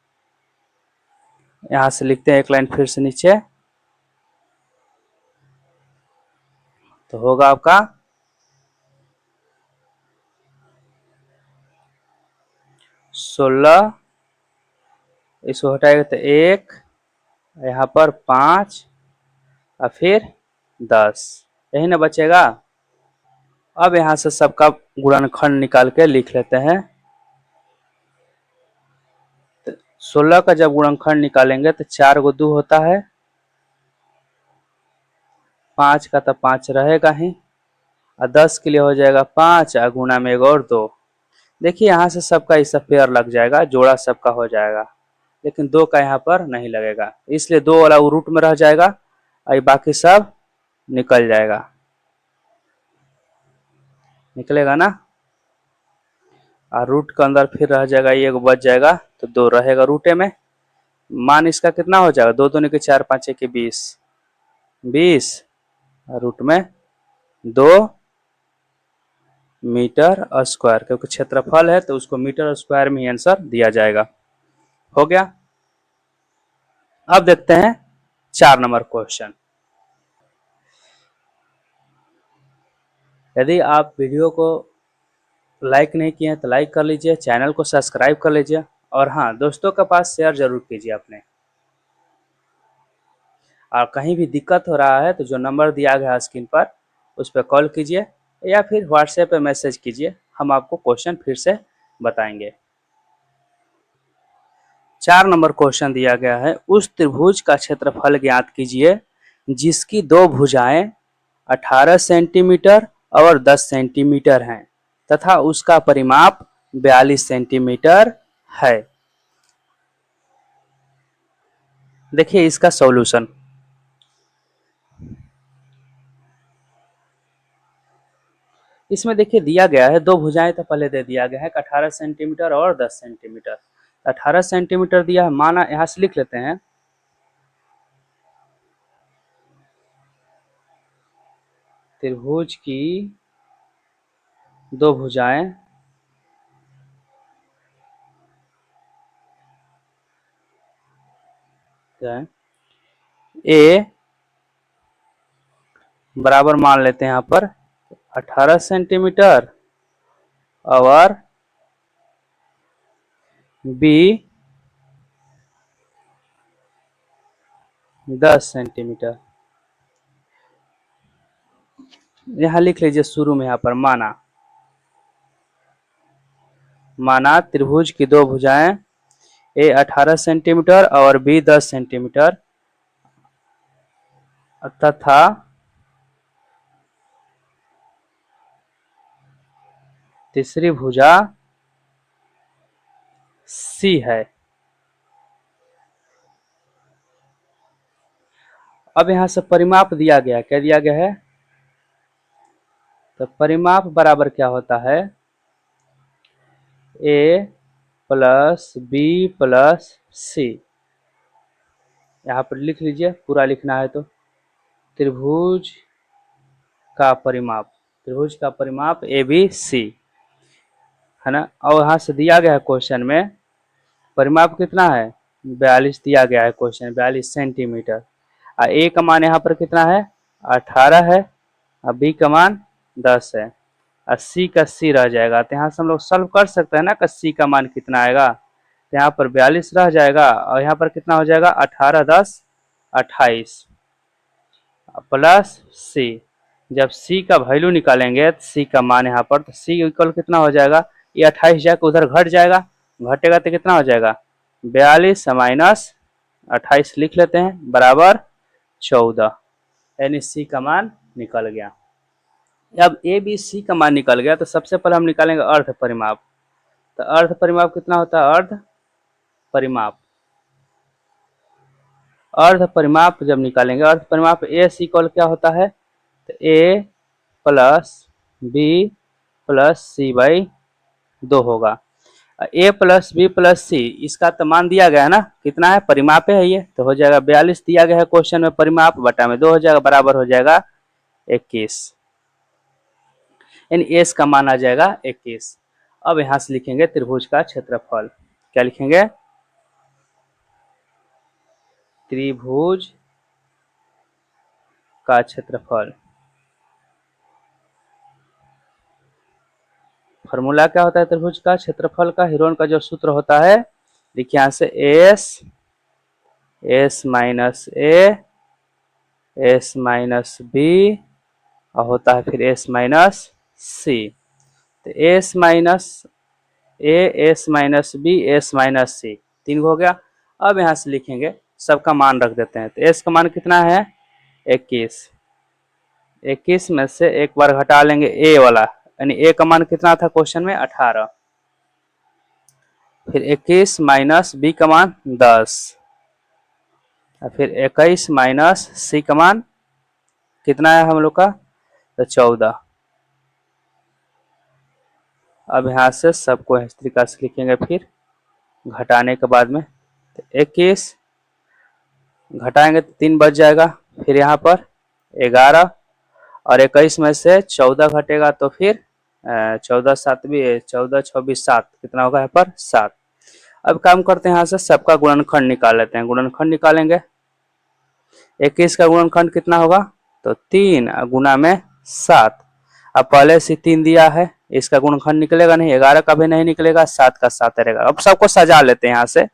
यहाँ से लिखते हैं एक लाइन फिर से नीचे, तो होगा आपका 16, इसको हटाएगा तो 1, यहाँ पर 5 और फिर 10, यही ना बचेगा। अब यहाँ से सबका गुणनखंड निकाल के लिख लेते हैं। 16 का जब गुणनखंड निकालेंगे तो 4 को 2 होता है, 5 का तो 5 रहेगा ही, और 10 के लिए हो जाएगा 5 और गुणा में 1 और 2। देखिए यहाँ से सबका इससे पेयर लग जाएगा, जोड़ा सबका हो जाएगा, लेकिन 2 का यहाँ पर नहीं लगेगा, इसलिए 2 वाला वो रूट में रह जाएगा और बाकी सब निकल जाएगा, निकलेगा ना। और रूट के अंदर फिर रह जाएगा, ये बच जाएगा तो 2 रहेगा रूटे में। मान इसका कितना हो जाएगा, 2 दूनी के 4 5 के 20, 20 रूट में 2 मीटर स्क्वायर, क्योंकि क्षेत्रफल है तो उसको मीटर स्क्वायर में ही आंसर दिया जाएगा। हो गया। अब देखते हैं 4 नंबर क्वेश्चन। यदि आप वीडियो को लाइक नहीं किए हैं तो लाइक कर लीजिए, चैनल को सब्सक्राइब कर लीजिए, और हाँ, दोस्तों के पास शेयर जरूर कीजिए अपने। और कहीं भी दिक्कत हो रहा है तो जो नंबर दिया गया स्क्रीन पर उस पर कॉल कीजिए या फिर व्हाट्सएप पे मैसेज कीजिए, हम आपको क्वेश्चन फिर से बताएंगे। 4 नंबर क्वेश्चन दिया गया है, उस त्रिभुज का क्षेत्रफल ज्ञात कीजिए जिसकी 2 भुजाएं 18 सेंटीमीटर और 10 सेंटीमीटर हैं तथा उसका परिमाप 42 सेंटीमीटर है। देखिए इसका सॉल्यूशन। इसमें देखिए दिया गया है 2 भुजाएं तो पहले दे दिया गया है 18 सेंटीमीटर और 10 सेंटीमीटर। 18 सेंटीमीटर दिया है, माना यहां से लिख लेते हैं, त्रिभुज की 2 भुजाएं ए बराबर मान लेते हैं यहाँ पर 18 सेंटीमीटर और बी 10 सेंटीमीटर। यहाँ लिख लीजिए शुरू में, यहाँ पर माना त्रिभुज की 2 भुजाएं ए 18 सेंटीमीटर और बी 10 सेंटीमीटर तथा तीसरी भुजा सी है। अब यहां से परिमाप दिया गया, क्या दिया गया है, तो परिमाप बराबर क्या होता है, ए प्लस बी प्लस सी। यहाँ पर लिख लीजिए, पूरा लिखना है तो त्रिभुज का परिमाप, त्रिभुज का परिमाप ए बी सी है ना। और यहाँ से दिया गया है क्वेश्चन में परिमाप कितना है, 42 दिया गया है क्वेश्चन, 42 सेंटीमीटर। और ए का मान यहाँ पर कितना है, 18 है, और बी का मान 10 है, और सी का सी रह जाएगा। तो यहाँ से हम लोग सॉल्व कर सकते हैं ना कि सी का मान कितना आएगा, तो यहाँ पर 42 रह जाएगा और यहाँ पर कितना हो जाएगा, 18 10 28 प्लस सी। जब सी का वैल्यू निकालेंगे तो सी का मान यहाँ पर, तो सी इक्वल कितना हो जाएगा, ये 28 जाकर उधर घट जाएगा, घटेगा तो कितना हो जाएगा, 42 माइनस 28 लिख लेते हैं बराबर 14, यानी सी का मान निकल गया। अब ए बी सी का मान निकल गया तो सबसे पहले हम निकालेंगे अर्ध परिमाप। तो अर्ध परिमाप कितना होता है, अर्ध परिमाप, अर्ध परिमाप जब निकालेंगे, अर्ध परिमाप ए सी इक्वल क्या होता है, तो A plus B plus C by 2 होगा। A plus B plus C इसका तो मान दिया गया है ना, कितना है, परिमाप है ये, तो हो जाएगा 42 दिया गया है क्वेश्चन में, परिमाप बटा में 2 हो जाएगा, बराबर हो जाएगा 21, यानी एस का मान आ जाएगा 21। अब यहां से लिखेंगे त्रिभुज का क्षेत्रफल, क्या लिखेंगे, त्रिभुज का क्षेत्रफल। फॉर्मूला क्या होता है त्रिभुज का क्षेत्रफल का, हिरोन का जो सूत्र होता है, देखिए यहां से S minus S minus B और होता है फिर एस माइनस सी। तो S minus A S minus B S minus C 3 हो गया, अब यहाँ से लिखेंगे, सबका मान रख देते हैं। तो एस का मान कितना है 21। 21 में से एक बार घटा लेंगे ए वाला, यानी ए का मान कितना था क्वेश्चन में 18। फिर 21 माइनस बी का मान 10, और फिर 21 माइनस सी का मान कितना है हम लोग का, तो 14। अब यहाँ से सबको इस तरीका से लिखेंगे, फिर घटाने के बाद में तो 21 घटाएंगे तो 3 बच जाएगा, फिर यहाँ पर 11 और 21 में से 14 घटेगा तो फिर 14 7 14 24 7 कितना होगा यहाँ पर 7। अब काम करते हैं, यहाँ से सबका गुणनखंड निकाल लेते हैं। गुणनखंड निकालेंगे, 21 का गुणनखंड कितना होगा, तो 3 गुना में 7। अब पहले से 3 दिया है, इसका गुणनखंड निकलेगा नहीं, 11 का भी नहीं निकलेगा, 7 का 7 रहेगा। अब सबको सजा लेते हैं, यहाँ से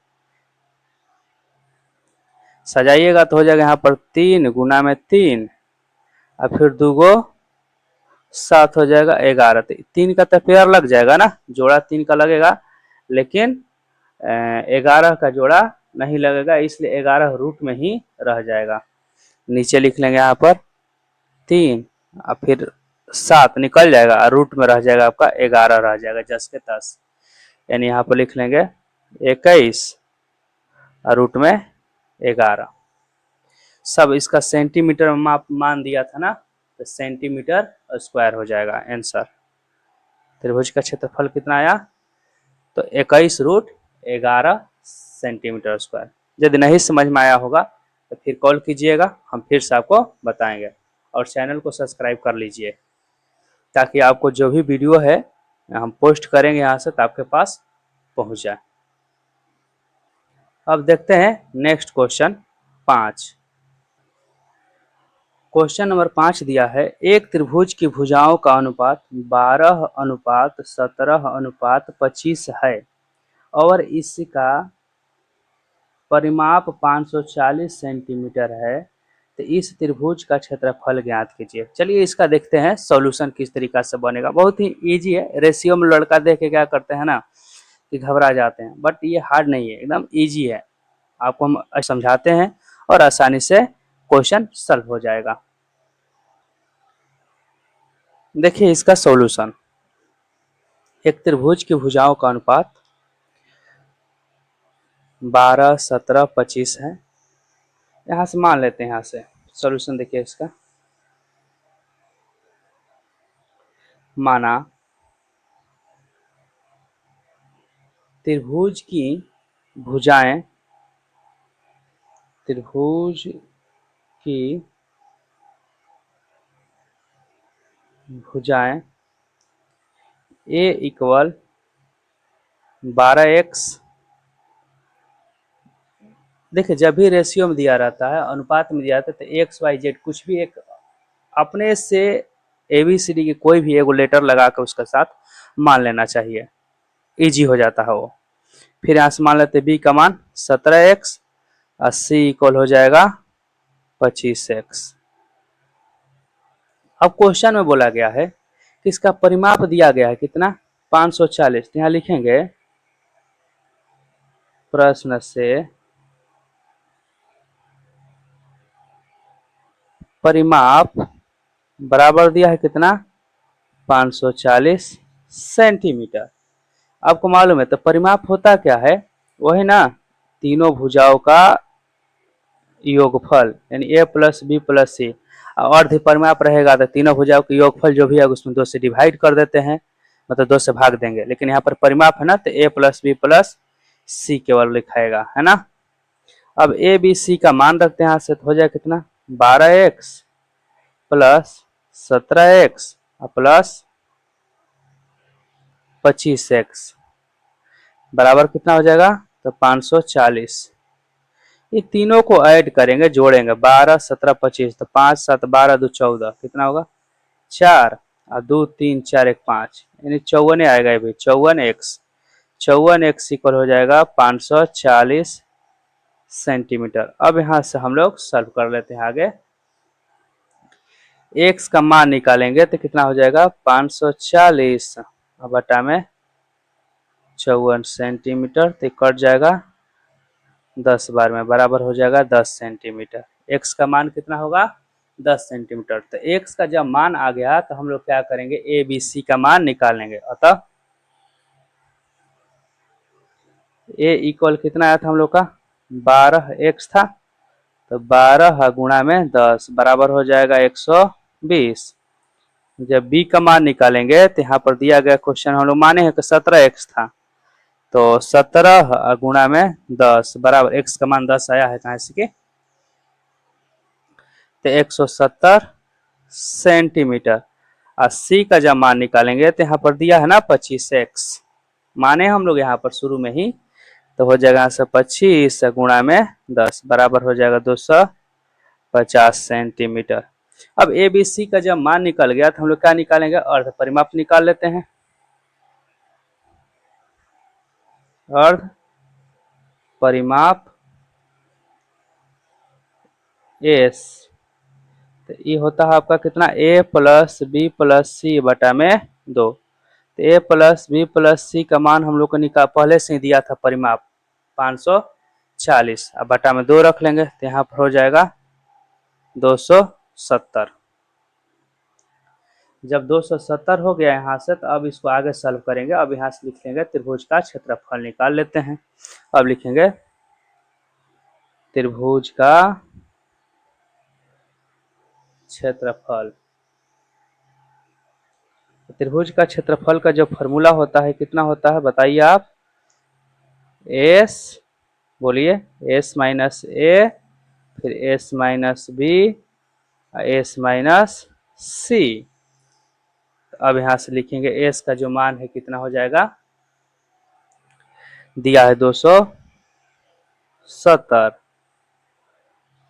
सजाइएगा तो हो जाएगा यहाँ पर 3 गुना में 3 और फिर 2 गो 7 हो जाएगा 11। 3 का तो पेयर लग जाएगा ना, जोड़ा 3 का लगेगा, लेकिन 11 का जोड़ा नहीं लगेगा, इसलिए 11 रूट में ही रह जाएगा। नीचे लिख लेंगे यहाँ पर 3 और फिर 7 निकल जाएगा और रूट में रह जाएगा आपका 11 रह जाएगा 10 के 10, यानी यहाँ पर लिख लेंगे 21 और रूट में 11। सब इसका सेंटीमीटर में माप मान दिया था ना, तो सेंटीमीटर स्क्वायर हो जाएगा आंसर। त्रिभुज का क्षेत्रफल कितना आया, तो 21 रूट 11 सेंटीमीटर स्क्वायर। यदि नहीं समझ में आया होगा तो फिर कॉल कीजिएगा, हम फिर से आपको बताएंगे। और चैनल को सब्सक्राइब कर लीजिए ताकि आपको जो भी वीडियो है हम पोस्ट करेंगे यहाँ से तो आपके पास पहुँच जाए। अब देखते हैं नेक्स्ट क्वेश्चन 5। क्वेश्चन नंबर 5 दिया है, एक त्रिभुज की भुजाओं का अनुपात 12:17:25 है और इसका परिमाप 540 सेंटीमीटर है, तो इस त्रिभुज का क्षेत्रफल ज्ञात कीजिए। चलिए इसका देखते हैं सॉल्यूशन किस तरीका से बनेगा। बहुत ही इजी है, रेशियो में लड़का देख के क्या करते हैं ना कि घबरा जाते हैं, बट ये हार्ड नहीं है, एकदम इजी है। आपको हम समझाते हैं और आसानी से क्वेश्चन सॉल्व हो जाएगा। देखिए इसका सॉल्यूशन, एक त्रिभुज की भुजाओं का अनुपात 12:17:25 है। यहाँ से मान लेते हैं, यहाँ से सॉल्यूशन देखिए इसका, माना त्रिभुज की भुजाएं, त्रिभुज की भुजाएं A इक्वल 12x। देखिए जब भी रेशियो में दिया रहता है, अनुपात में दिया रहता है, तो एक्स वाई जेड कुछ भी एक अपने से ABCD की कोई भी एगो लेटर लगा कर उसके साथ मान लेना चाहिए, इजी हो जाता है वो। फिर यहाँ से मान लेते हैं B का मान 17x और C इक्वल हो जाएगा 25x। अब क्वेश्चन में बोला गया है कि इसका परिमाप दिया गया है कितना, 540। यहाँ लिखेंगे प्रश्न से परिमाप बराबर दिया है कितना, 540 सेंटीमीटर। आपको मालूम है तो परिमाप होता क्या है, वही ना, तीनों भुजाओं का योगफल, यानी A प्लस बी प्लस सी। अर्ध परिमाप रहेगा तो तीनों भुजाओं के योगफल जो भी है उसमें 2 से डिवाइड कर देते हैं, मतलब 2 से भाग देंगे। लेकिन यहाँ पर परिमाप है ना, तो A प्लस बी प्लस सी केवल लिखाएगा, है ना। अब ए बी सी का मान रखते हैं यहाँ से, तो हो जाए कितना, 12x plus 17x plus 25x बराबर कितना हो जाएगा, तो 540। ये तीनों को ऐड करेंगे, जोड़ेंगे, 12 17 25, तो 5 7 12 2 14 कितना होगा 4 और 2 3 4 1 5, यानी 54 आएगा। ये भी 54x इक्वल हो जाएगा 540 सेंटीमीटर। अब यहाँ से हम लोग सॉल्व कर लेते हैं आगे। x का मान निकालेंगे तो कितना हो जाएगा 540 बटा में 54 सेंटीमीटर, तो कट जाएगा 10 बार में बराबर हो जाएगा 10 सेंटीमीटर। x का मान कितना होगा 10 सेंटीमीटर। तो x का जब मान आ गया तो हम लोग क्या करेंगे ए बी सी का मान निकालेंगे। अतः a इक्वल कितना आया था हम लोग का 12x था, तो 12 गुणा में 10 बराबर हो जाएगा 120। जब b का मान निकालेंगे तो यहाँ पर दिया गया क्वेश्चन हम लोग माने हैं कि 17x था, तो 17 गुणा में 10 बराबर x का मान 10 आया है कहाँ से कि तो 170 सेंटीमीटर। और c का जब मान निकालेंगे तो यहाँ पर दिया है ना 25x, माने हम लोग यहाँ पर शुरू में ही, तो हो जाएगा यहाँ से 25 गुणा में 10 बराबर हो जाएगा 250 सेंटीमीटर। अब ए बी सी का जब मान निकल गया तो हम लोग क्या निकालेंगे अर्ध परिमाप निकाल लेते हैं। अर्ध परिमाप एस, तो ये होता है आपका कितना a प्लस बी प्लस सी बटा में 2। तो a प्लस बी प्लस सी का मान हम लोग को निकाल पहले से ही दिया था परिमाप 540, अब बटा में 2 रख लेंगे तो यहाँ पर हो जाएगा 270। जब 270 हो गया यहाँ से तो अब इसको आगे सॉल्व करेंगे। अब यहाँ से लिख लेंगे त्रिभुज का क्षेत्रफल निकाल लेते हैं। अब लिखेंगे त्रिभुज का क्षेत्रफल। त्रिभुज का क्षेत्रफल का जो फॉर्मूला होता है कितना होता है बताइए आप। एस, बोलिए एस माइनस ए, फिर S minus B, S minus C. अब यहाँ से लिखेंगे एस का जो मान है कितना हो जाएगा, दिया है 270।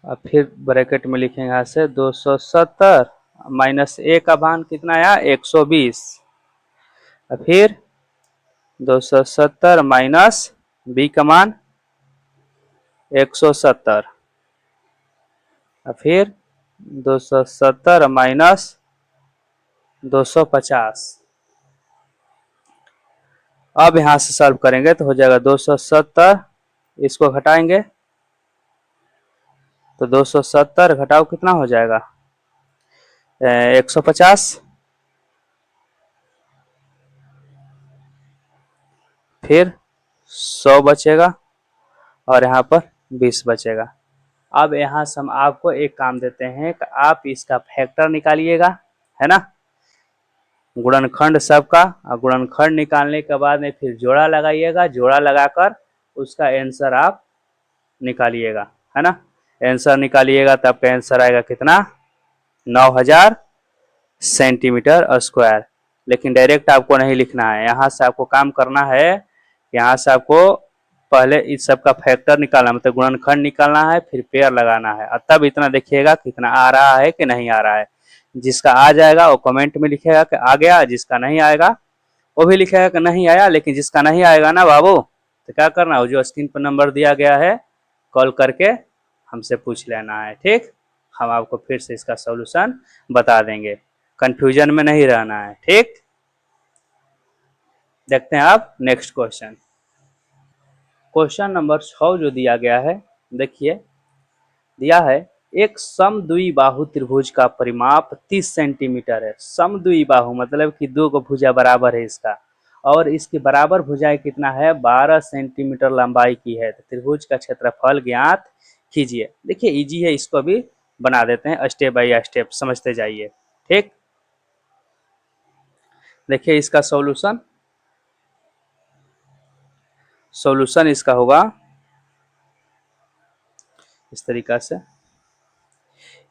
अब फिर ब्रैकेट में लिखेंगे यहाँ से 270 माइनस ए का मान कितना आया 120, और फिर 270 माइनस बी का मान 170, और फिर 270 माइनस 250। अब यहाँ से सॉल्व करेंगे तो हो जाएगा 270, इसको घटाएंगे तो 270 घटाओ कितना हो जाएगा 150, फिर 100 बचेगा और यहाँ पर 20 बचेगा। अब यहाँ से हम आपको एक काम देते हैं कि आप इसका फैक्टर निकालिएगा, है ना, गुणनखंड सबका, और गुणनखंड निकालने के बाद में फिर जोड़ा लगाइएगा, जोड़ा लगाकर उसका आंसर आप निकालिएगा, है ना। आंसर निकालिएगा तब का आंसर आएगा कितना 9000 सेंटीमीटर स्क्वायर। लेकिन डायरेक्ट आपको नहीं लिखना है, यहाँ से आपको काम करना है, यहाँ से आपको पहले इस सब का फैक्टर निकालना मतलब गुणनखंड निकालना है, फिर पेयर लगाना है, और तब इतना देखिएगा कितना आ रहा है कि नहीं आ रहा है। जिसका आ जाएगा वो कमेंट में लिखेगा कि आ गया, जिसका नहीं आएगा वो भी लिखेगा कि नहीं आया। लेकिन जिसका नहीं आएगा ना बाबू, तो क्या करना है, जो स्क्रीन पर नंबर दिया गया है कॉल करके हमसे पूछ लेना है, ठीक। हम आपको फिर से इसका सॉल्यूशन बता देंगे, कंफ्यूजन में नहीं रहना है, ठीक। देखते हैं आप नेक्स्ट क्वेश्चन। क्वेश्चन नंबर 6 जो दिया गया है, देखिए दिया है एक समद्विबाहु त्रिभुज का परिमाप 30 सेंटीमीटर है। समद्विबाहु मतलब कि दो को भुजा बराबर है इसका, और इसकी बराबर भुजाएं कितना है 12 सेंटीमीटर लंबाई की है। तो त्रिभुज का क्षेत्रफल ज्ञात कीजिए। देखिए इजी है, इसको भी बना देते हैं स्टेप बाय स्टेप, समझते जाइए, ठीक। देखिए इसका सॉल्यूशन इसका होगा इस तरीका से।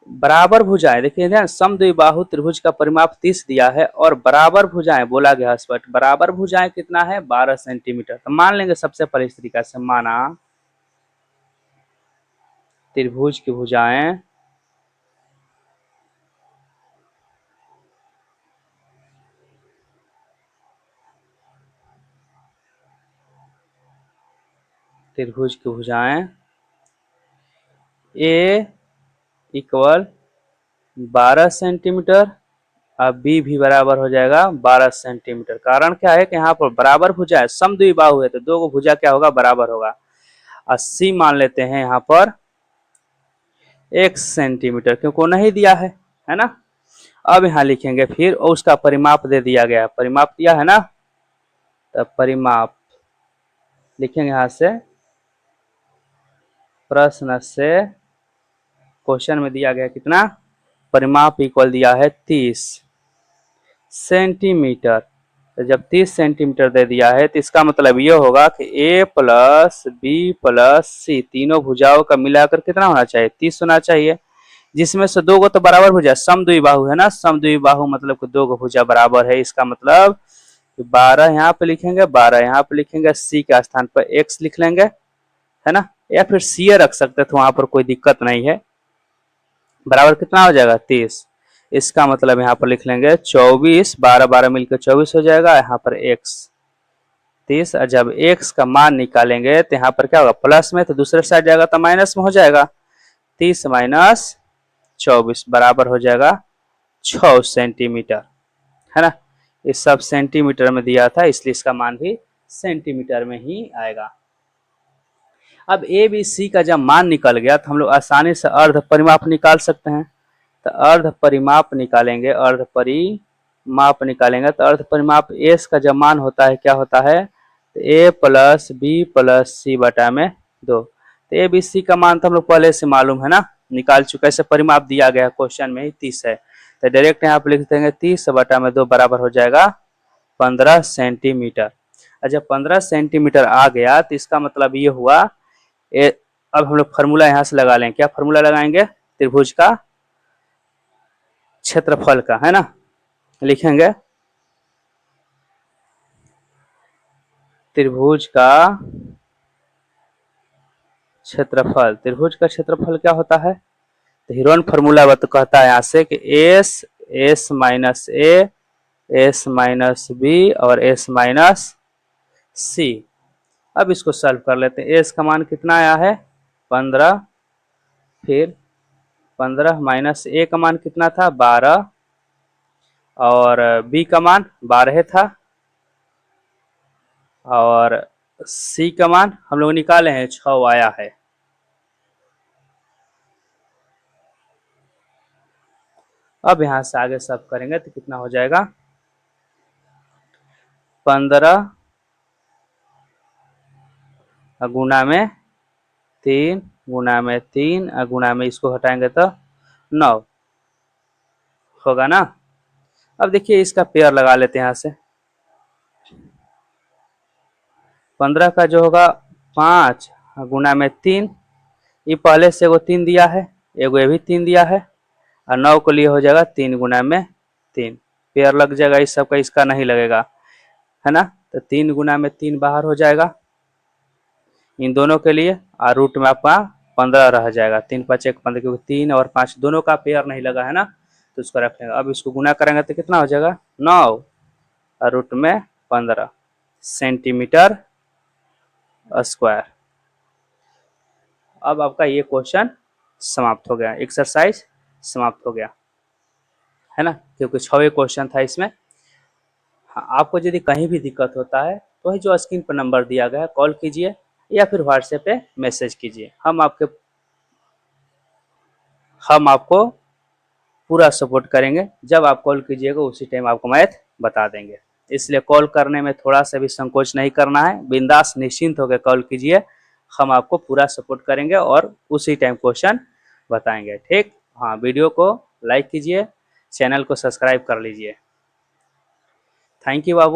बराबर भुजाएं, देखिए ध्यान, समद्विबाहु त्रिभुज का परिमाप 30 दिया है और बराबर भुजाएं बोला गया स्पष्ट, बराबर भुजाएं कितना है 12 सेंटीमीटर। तो मान लेंगे सबसे पहले इस तरीका से, माना त्रिभुज की भुजाएं त्रिभुज की भुजाएं ए इक्वल 12 सेंटीमीटर और बी भी बराबर हो जाएगा 12 सेंटीमीटर। कारण क्या है कि यहाँ पर बराबर भुजा है, समद्विबाहु है तो दो को भुजा क्या होगा बराबर होगा। और सी मान लेते हैं यहाँ पर x सेंटीमीटर, क्योंकि वो नहीं दिया है ना। अब यहाँ लिखेंगे फिर, और उसका परिमाप दे दिया गया, परिमाप दिया है ना, तब परिमाप लिखेंगे यहाँ से, प्रश्न से क्वेश्चन में दिया गया कितना, परिमाप इक्वल दिया है 30 सेंटीमीटर। तो जब 30 सेंटीमीटर दे दिया है तो इसका मतलब ये होगा कि a प्लस बी प्लस सी तीनों भुजाओं का मिलाकर कितना होना चाहिए, 30 होना चाहिए, जिसमें से दो गो तो बराबर भुजा, समद्विबाहु है ना, समद्विबाहु मतलब कि दो गो भुजा बराबर है। इसका मतलब 12 यहाँ पे लिखेंगे, 12 यहाँ पे लिखेंगे, सी के स्थान पर x लिख लेंगे, है ना, या फिर सी रख सकते थे, वहां पर कोई दिक्कत नहीं है। बराबर कितना हो जाएगा 30, इसका मतलब यहाँ पर लिख लेंगे 24, 12 12 मिलकर 24 हो जाएगा, यहाँ पर x 30। और जब x का मान निकालेंगे तो यहाँ पर क्या होगा, प्लस में, तो दूसरे साइड जाएगा तो माइनस में हो जाएगा, 30 माइनस 24 बराबर हो जाएगा 6 सेंटीमीटर, है ना। इस सब सेंटीमीटर में दिया था, इसलिए इसका मान भी सेंटीमीटर में ही आएगा। अब ए बी सी का जब मान निकल गया तो हम लोग आसानी से अर्ध परिमाप निकाल सकते हैं। तो अर्ध परिमाप निकालेंगे, अर्ध परिमाप निकालेंगे तो अर्ध परिमाप एस का जब मान होता है क्या होता है, तो ए प्लस बी प्लस सी बटा में 2। तो ए बी सी का मान तो हम लोग पहले से मालूम है ना, निकाल चुके, ऐसे परिमाप दिया गया क्वेश्चन में ही 30 है, तो डायरेक्ट यहाँ पे लिख देंगे 30 बटा में 2 बराबर हो जाएगा 15 सेंटीमीटर। और जब 15 सेंटीमीटर आ गया तो इसका मतलब ये हुआ, अब हम लोग फार्मूला यहाँ से लगा लेंगे, क्या फार्मूला लगाएंगे, त्रिभुज का क्षेत्रफल का, है ना। लिखेंगे त्रिभुज का क्षेत्रफल, त्रिभुज का क्षेत्रफल क्या होता है, तो हीरोन फार्मूला तो कहता है यहाँ से कि S S minus A S minus B और एस माइनस सी। अब इसको सॉल्व कर लेते हैं। एस का मान कितना आया है 15, फिर 15 माइनस ए का मान कितना था 12, और बी का मान 12 था, और सी का मान हम लोग निकाले हैं 6 आया है। अब यहां से आगे सब करेंगे तो कितना हो जाएगा, 15 गुना में 3 गुना में 3 गुना में इसको हटाएंगे तो 9 होगा ना। अब देखिए इसका पेयर लगा लेते हैं यहाँ से, 15 का जो होगा 5 गुना में 3, ये पहले से एगो 3 दिया है, एगो ये भी 3 दिया है, और 9 के लिए हो जाएगा 3 गुना में 3, पेयर लग जाएगा इस सब का, इसका नहीं लगेगा, है ना। तो 3 गुना में 3 बाहर हो जाएगा इन दोनों के लिए, और रूट में आपका 15 रह जाएगा, 3 5 1 15, क्योंकि 3 और 5 दोनों का पेयर नहीं लगा है ना, तो उसको रख लेंगे। अब इसको गुना करेंगे तो कितना हो जाएगा 9 और रूट में 15 सेंटीमीटर स्क्वायर। अब आपका ये क्वेश्चन समाप्त हो गया, एक्सरसाइज समाप्त हो गया, है ना, क्योंकि 6 क्वेश्चन था इसमें। हाँ, आपको यदि कहीं भी दिक्कत होता है तो वही जो स्क्रीन पर नंबर दिया गया है कॉल कीजिए या फिर व्हाट्सएप पे मैसेज कीजिए, हम आपको पूरा सपोर्ट करेंगे। जब आप कॉल कीजिएगा उसी टाइम आपको मैथ बता देंगे, इसलिए कॉल करने में थोड़ा सा भी संकोच नहीं करना है, बिंदास निश्चिंत होकर कॉल कीजिए, हम आपको पूरा सपोर्ट करेंगे और उसी टाइम क्वेश्चन बताएंगे, ठीक। हाँ, वीडियो को लाइक कीजिए, चैनल को सब्सक्राइब कर लीजिए। Thank you Babu.